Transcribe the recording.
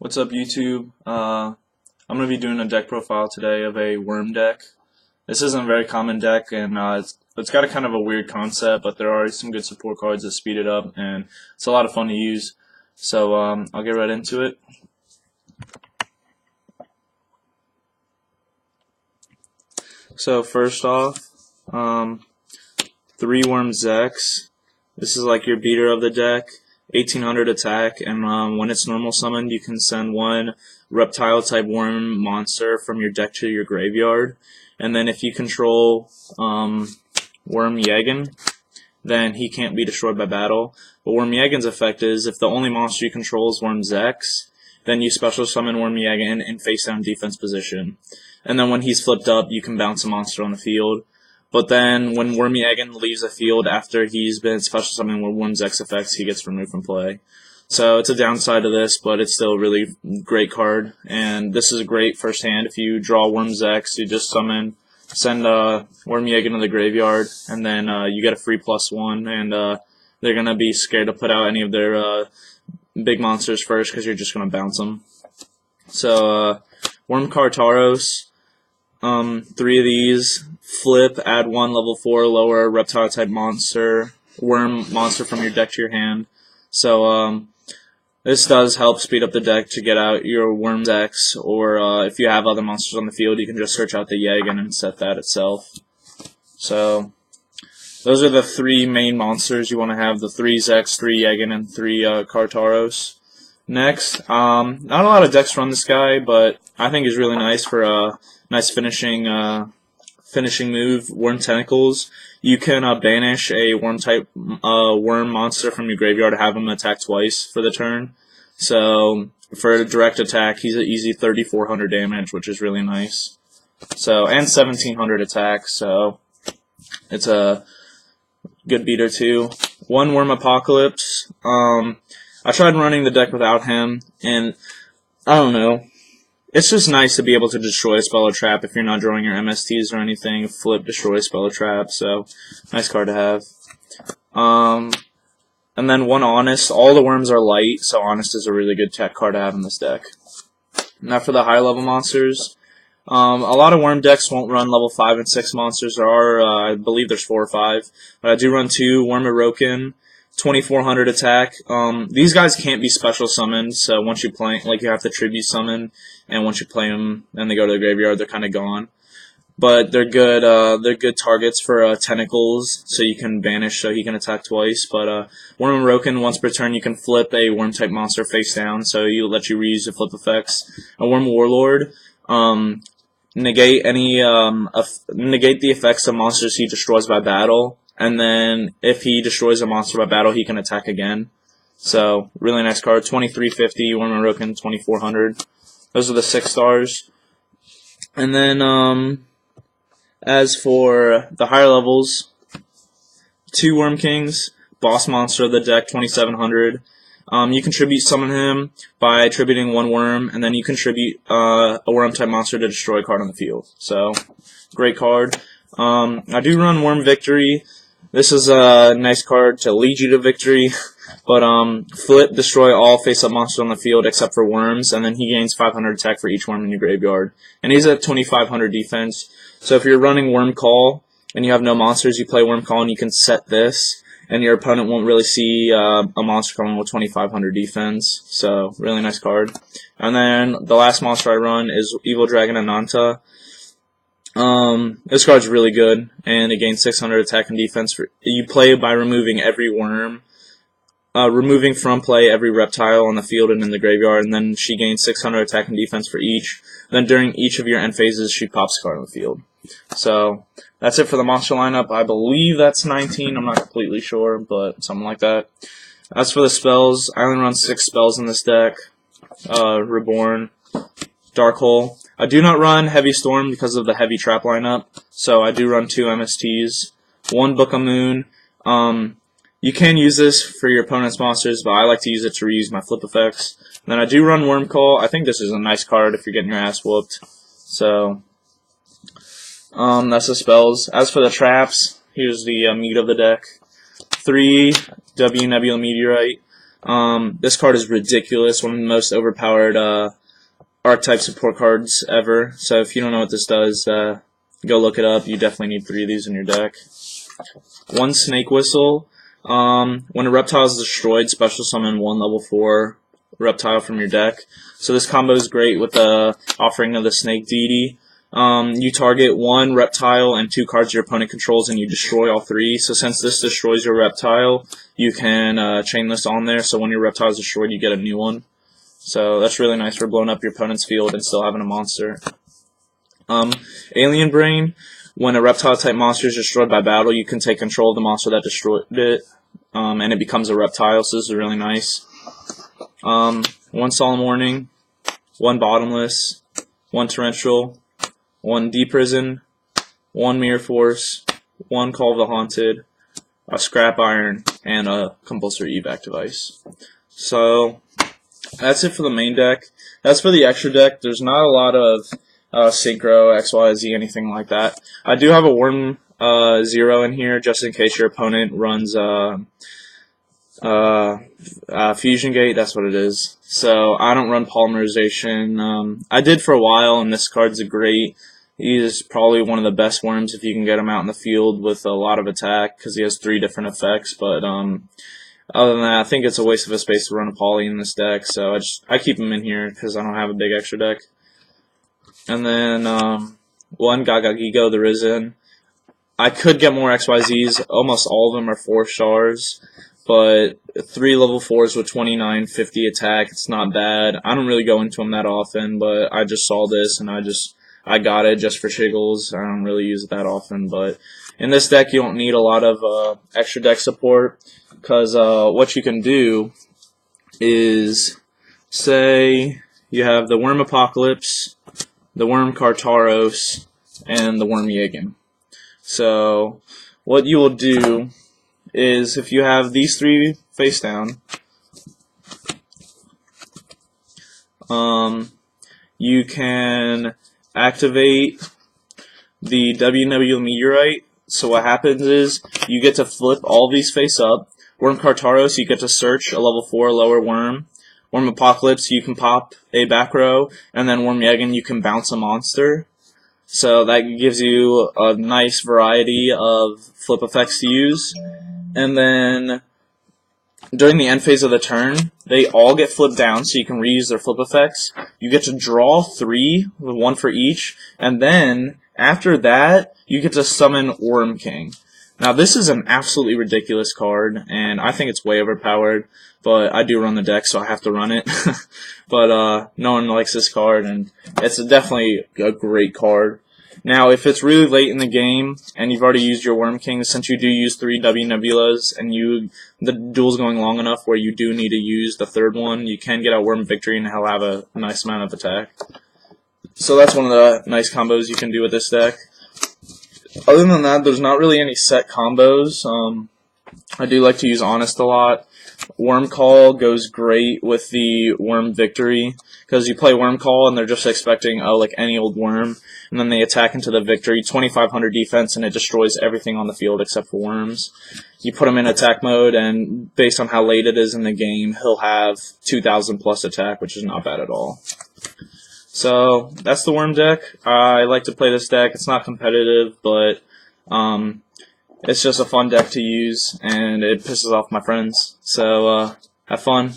What's up, YouTube? I'm going to be doing a deck profile today of a worm deck. This isn't a very common deck, and it's got a kind of a weird concept, but there are some good support cards that speed it up, and it's a lot of fun to use. So I'll get right into it. So first off, 3 Worm Zex. This is like your beater of the deck. 1800 attack, and when it's normal summoned, you can send 1 reptile type worm monster from your deck to your graveyard. And then if you control Worm Yagen, then he can't be destroyed by battle. But Worm Yagen's effect is if the only monster you control is Worm Zex, then you special summon Worm Yagen in face down defense position. And then when he's flipped up, you can bounce a monster on the field. But then, when Worm Yagen leaves the field after he's been special summoned with Worm Zex effects, he gets removed from play. So it's a downside to this, but it's still a really great card. And this is a great first hand. If you draw Worm Zex, you just send Worm Yagen to the graveyard, and then you get a free +1, and they're going to be scared to put out any of their big monsters first because you're just going to bounce them. So, Worm Cartaros, 3 of these. Flip, add 1 level 4 lower reptile type monster, worm monster from your deck to your hand. So this does help speed up the deck to get out your Worm Zex, or if you have other monsters on the field, you can just search out the Yagen and set that itself. So those are the 3 main monsters you want to have: the 3 Zex, 3 Yagen, and 3 Cartaros. Next, not a lot of decks run this guy, but I think he's really nice for a nice finishing move. Worm Tentacles. You can banish a worm type worm monster from your graveyard to have him attack twice for the turn. So for a direct attack, he's an easy 3400 damage, which is really nice. So, and 1700 attack, so it's a good beater too. 1 Worm Apocalypse. I tried running the deck without him, and I don't know. It's just nice to be able to destroy a spell or trap if you're not drawing your MSTs or anything. Flip, destroy a spell or trap, so nice card to have. And then 1 Honest. All the worms are light, so Honest is a really good tech card to have in this deck. Now for the high level monsters. A lot of worm decks won't run level 5 and 6 monsters. There are, I believe there's 4 or 5, but I do run 2 Worm Orokin. 2400 attack. These guys can't be special summoned, so once you play, like, you have to tribute summon, and once you play them and they go to the graveyard, they're kind of gone. But they're good targets for Tentacles, so you can banish so he can attack twice. But Worm Orokin, once per turn, you can flip a worm type monster face down, so you let you reuse the flip effects. A Worm Warlord, negate the effects of monsters he destroys by battle. And then, if he destroys a monster by battle, he can attack again. So, really nice card. 2350, Worm Orokin, 2400. Those are the 6 stars. And then, as for the higher levels, 2 Worm Kings, boss monster of the deck, 2700. You contribute summon him by attributing 1 worm, and then you contribute a worm type monster to destroy a card on the field. So, great card. I do run Worm Victory. This is a nice card to lead you to victory, but flip, destroy all face-up monsters on the field except for worms, and then he gains 500 attack for each worm in your graveyard. And he's at 2500 defense, so if you're running Worm Call and you have no monsters, you play Worm Call and you can set this, and your opponent won't really see a monster coming with 2500 defense, so really nice card. And then the last monster I run is Evil Dragon Ananta. This card's really good, and it gains 600 attack and defense. You play by removing every worm, removing from play every reptile on the field and in the graveyard, and then she gains 600 attack and defense for each. Then during each of your end phases, she pops a card on the field. So, that's it for the monster lineup. I believe that's 19, I'm not completely sure, but something like that. As for the spells, I only run 6 spells in this deck. Reborn, Dark Hole. I do not run Heavy Storm because of the heavy trap lineup, so I do run 2 MSTs. 1 Book of Moon. You can use this for your opponent's monsters, but I like to use it to reuse my flip effects. And then I do run Worm Call. I think this is a nice card if you're getting your ass whooped. So, that's the spells. As for the traps, here's the meat of the deck. 3 W Nebula Meteorite. This card is ridiculous, one of the most overpowered archetype support cards ever. So if you don't know what this does, go look it up. You definitely need 3 of these in your deck. 1 Snake Whistle. When a reptile is destroyed, special summon 1 level 4 reptile from your deck. So this combo is great with the Offering of the Snake Deity. You target 1 reptile and 2 cards your opponent controls, and you destroy all 3. So since this destroys your reptile, you can chain this on there. So when your reptile is destroyed, you get a new one. So that's really nice for blowing up your opponent's field and still having a monster. Alien Brain. When a reptile-type monster is destroyed by battle, you can take control of the monster that destroyed it, and it becomes a reptile, so this is really nice. 1 Solemn Warning, 1 Bottomless, 1 Torrential, 1 Deep Prison, 1 Mirror Force, 1 Call of the Haunted, a Scrap Iron, and a Compulsory Evac device. So that's it for the main deck. As for the extra deck, there's not a lot of Synchro, XYZ, anything like that. I do have a Worm 0 in here just in case your opponent runs Fusion Gate. That's what it is. So I don't run Polymerization. I did for a while, and this card's great. He is probably one of the best worms if you can get him out in the field with a lot of attack because he has 3 different effects. But other than that, I think it's a waste of a space to run a Poly in this deck. So I keep him in here because I don't have a big extra deck. And then 1 Gagagigo the Risen. I could get more XYZs. Almost all of them are 4 stars. But 3 level 4s with 2950 attack, it's not bad. I don't really go into them that often, but I just saw this and I got it just for shiggles. I don't really use it that often, but in this deck you don't need a lot of extra deck support because what you can do is, say you have the Worm Apocalypse, the Worm Kartaros, and the Worm Yagan. So what you will do is if you have these 3 face down, you can activate the WW Meteorite. So what happens is you get to flip all these face up. Worm Kartaros, you get to search a level 4 lower worm. Worm Apocalypse, you can pop a back row, and then Worm Yagan, you can bounce a monster. So that gives you a nice variety of flip effects to use. And then during the end phase of the turn, they all get flipped down, so you can reuse their flip effects. You get to draw 3, with 1 for each, and then after that, you get to summon Worm King. Now this is an absolutely ridiculous card, and I think it's way overpowered, but I do run the deck, so I have to run it. But no one likes this card, and it's definitely a great card. Now, if it's really late in the game, and you've already used your Worm King, since you do use 3 W Nebulas, and the duel's going long enough where you do need to use the 3rd one, you can get out Worm Victory, and he'll have a nice amount of attack. So that's one of the nice combos you can do with this deck. Other than that, there's not really any set combos. I do like to use Honest a lot. Worm Call goes great with the Worm Victory, because you play Worm Call and they're just expecting, oh, like any old worm, and then they attack into the Victory, 2500 defense, and it destroys everything on the field except for worms. You put him in attack mode, and based on how late it is in the game, he'll have 2000 plus attack, which is not bad at all. So that's the Worm deck. I like to play this deck. It's not competitive, but it's just a fun deck to use, and it pisses off my friends. So have fun.